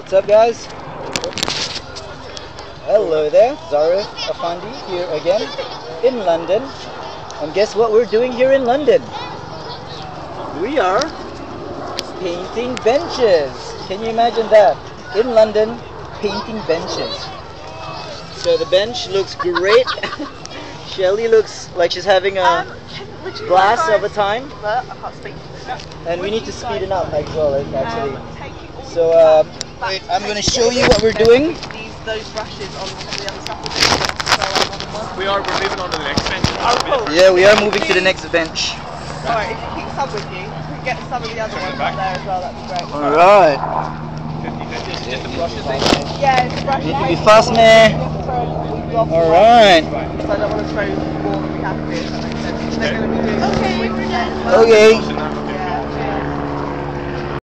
What's up, guys? Hello there, Zara Afandi here again in London. And guess what we're doing here in London? We are painting benches. Can you imagine that? In London, painting benches. So the bench looks great. Shelly looks like she's having a glass of a time. I can't speak. And we need to speed it up as well, actually. So I'm going to show you what we're doing. Those brushes on the other stuff. We're moving on to the next bench. Oh, cool. Yeah, we are moving to the next bench. Alright, if you keep some with you, we can get some of the other ones up there as well, that'd be great. Alright. 50-50. Just the brushes then? Yeah, it's brushes. Need to be fast, man. Alright. So I don't want to throw more than we have to do, if that makes sense. They're going to be doing Okay.